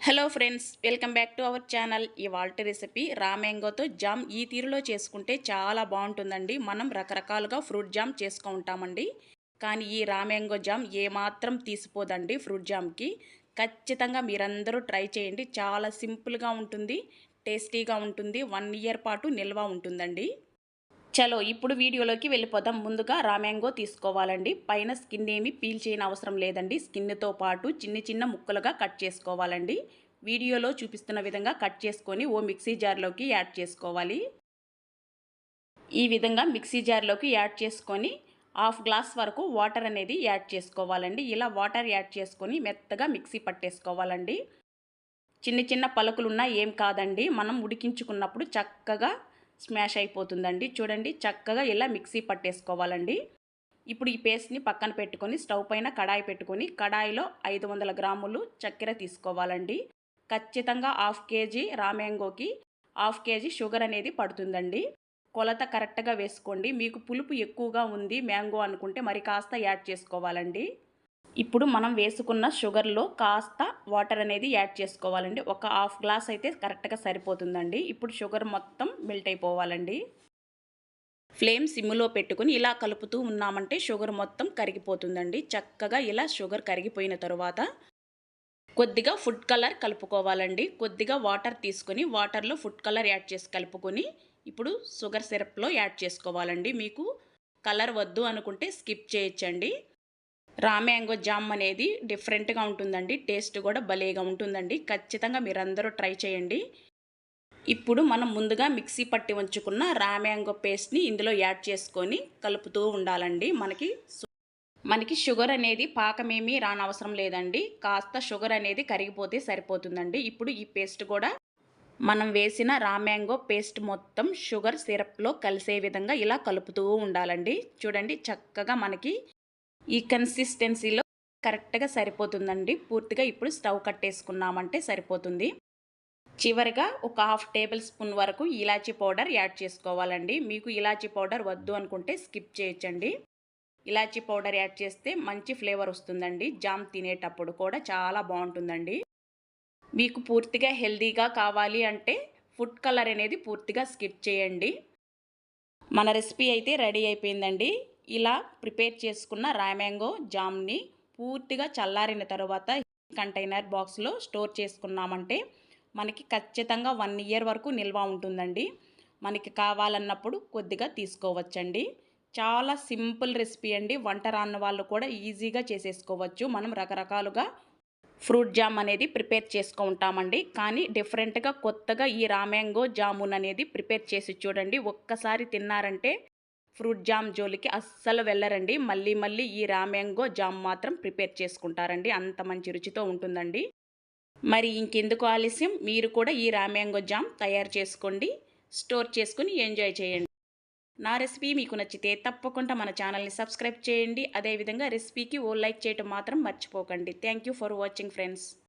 Hello friends, welcome back to our channel. ఇవాల్టి recipe రామ్యాంగోతో jam ఈ తీరులో చేసుకుంటే చాలా బాగుంటుందండి. మనం రకరకాలుగా ఫ్రూట్ జామ్ చేసుకుంటామండి, కానీ ఈ రామ్యాంగో జామ్ ఏమాత్రం తీసిపోదండి ఫ్రూట్ జామ్కి. ఖచ్చితంగా మీరందరూ ట్రై చేయండి. చాలా సింపుల్గా ఉంటుంది, టేస్టీగా ఉంటుంది, 1 ఇయర్ పాటు నిల్వ ఉంటుందండి. చలో ఇప్పుడు వీడియోలోకి వెళ్ళిపోదాం. ముందుగా రామ్యాంగో తీసుకోవాలండి. పైన స్కిన్ ఏమి పీల్ చేయని అవసరం లేదండి. స్కిన్తో పాటు చిన్న చిన్న ముక్కలుగా కట్ చేసుకోవాలండి. వీడియోలో చూపిస్తున్న విధంగా కట్ చేసుకొని ఓ మిక్సీ జార్లోకి యాడ్ చేసుకోవాలి. ఈ విధంగా మిక్సీ జార్లోకి యాడ్ చేసుకొని 1/2 గ్లాస్ వరకు వాటర్ అనేది యాడ్ చేసుకోవాలండి. ఇలా వాటర్ యాడ్ చేసుకొని మెత్తగా మిక్సీ పట్టేసుకోవాలండి. చిన్న చిన్న పలుకులున్నా ఏం కాదండి, మనం ఉడికించుకున్నప్పుడు చక్కగా స్మాష్ అయిపోతుందండి. చూడండి, చక్కగా ఇలా మిక్సీ పట్టేసుకోవాలండి. ఇప్పుడు ఈ పేస్ట్ని పక్కన పెట్టుకొని స్టవ్ పైన కడాయి పెట్టుకొని కడాయిలో 500 గ్రాములు చక్కెర తీసుకోవాలండి. ఖచ్చితంగా 1/2 కేజీ రామ్యాంగోకి 1/2 కేజీ షుగర్ అనేది పడుతుందండి. కొలత కరెక్ట్గా వేసుకోండి. మీకు పులుపు ఎక్కువగా ఉంది మ్యాంగో అనుకుంటే మరి కాస్త యాడ్ చేసుకోవాలండి. ఇప్పుడు మనం వేసుకున్న షుగర్లో కాస్త వాటర్ అనేది యాడ్ చేసుకోవాలండి. ఒక 1/2 గ్లాస్ అయితే కరెక్ట్గా సరిపోతుందండి. ఇప్పుడు షుగర్ మొత్తం మెల్ట్ అయిపోవాలండి. ఫ్లేమ్ సిమ్లో పెట్టుకుని ఇలా కలుపుతూ ఉన్నామంటే షుగర్ మొత్తం కరిగిపోతుందండి. చక్కగా ఇలా షుగర్ కరిగిపోయిన తరువాత కొద్దిగా ఫుడ్ కలర్ కలుపుకోవాలండి. కొద్దిగా వాటర్ తీసుకొని వాటర్లో ఫుడ్ కలర్ యాడ్ చేసి కలుపుకొని ఇప్పుడు షుగర్ సిరప్లో యాడ్ చేసుకోవాలండి. మీకు కలర్ వద్దు అనుకుంటే స్కిప్ చేయొచ్చండి. రామ్యాంగో జామ్ అనేది డిఫరెంట్గా ఉంటుందండి. టేస్ట్ కూడా భలేగా ఉంటుందండి. ఖచ్చితంగా మీరందరూ ట్రై చేయండి. ఇప్పుడు మనం ముందుగా మిక్సీ పట్టి ఉంచుకున్న రామ్యాంగో పేస్ట్ని ఇందులో యాడ్ చేసుకొని కలుపుతూ ఉండాలండి. మనకి షుగర్ అనేది పాకమేమీ రానవసరం లేదండి. కాస్త షుగర్ అనేది కరిగిపోతే సరిపోతుందండి. ఇప్పుడు ఈ పేస్ట్ కూడా మనం వేసిన రామ్యాంగో పేస్ట్ మొత్తం షుగర్ సిరప్లో కలిసే విధంగా ఇలా కలుపుతూ ఉండాలండి. చూడండి, చక్కగా మనకి ఈ కన్సిస్టెన్సీలో కరెక్ట్గా సరిపోతుందండి. పూర్తిగా ఇప్పుడు స్టవ్ కట్టేసుకున్నామంటే సరిపోతుంది. చివరిగా ఒక 1/2 టేబుల్ స్పూన్ వరకు ఇలాచీ పౌడర్ యాడ్ చేసుకోవాలండి. మీకు ఇలాచీ పౌడర్ వద్దు అనుకుంటే స్కిప్ చేయొచ్చండి. ఇలాచీ పౌడర్ యాడ్ చేస్తే మంచి ఫ్లేవర్ వస్తుందండి. జామ్ తినేటప్పుడు కూడా చాలా బాగుంటుందండి. మీకు పూర్తిగా హెల్తీగా కావాలి అంటే ఫుడ్ కలర్ అనేది పూర్తిగా స్కిప్ చేయండి. మన రెసిపీ అయితే రెడీ అయిపోయిందండి. ఇలా ప్రిపేర్ చేసుకున్న రామ్యాంగో జామ్ని పూర్తిగా చల్లారిన తర్వాత కంటైనర్ బాక్స్లో స్టోర్ చేసుకున్నామంటే మనకి ఖచ్చితంగా 1 ఇయర్ వరకు నిల్వ ఉంటుందండి. మనకి కావాలన్నప్పుడు కొద్దిగా తీసుకోవచ్చండి. చాలా సింపుల్ రెసిపీ అండి. వంట రాని వాళ్ళు కూడా ఈజీగా చేసేసుకోవచ్చు. మనం రకరకాలుగా ఫ్రూట్ జామ్ అనేది ప్రిపేర్ చేసుకుంటామండి, కానీ డిఫరెంట్గా కొత్తగా ఈ రామ్యాంగో జామున్ అనేది ప్రిపేర్ చేసి చూడండి. ఒక్కసారి తిన్నారంటే ఫ్రూట్ జామ్ జోలికి అస్సలు వెళ్ళరండి. మళ్ళీ మళ్ళీ ఈ రామ్యాంగో జామ్ మాత్రం ప్రిపేర్ చేసుకుంటారండి. అంత మంచి రుచితో ఉంటుందండి. మరి ఇంకెందుకు ఆలస్యం, మీరు కూడా ఈ రామ్యాంగో జామ్ తయారు చేసుకోండి, స్టోర్ చేసుకుని ఎంజాయ్ చేయండి. నా రెసిపీ మీకు నచ్చితే తప్పకుండా మన ఛానల్ని సబ్స్క్రైబ్ చేయండి. అదేవిధంగా రెసిపీకి ఓ లైక్ చేయటం మాత్రం మర్చిపోకండి. Thank you for watching friends.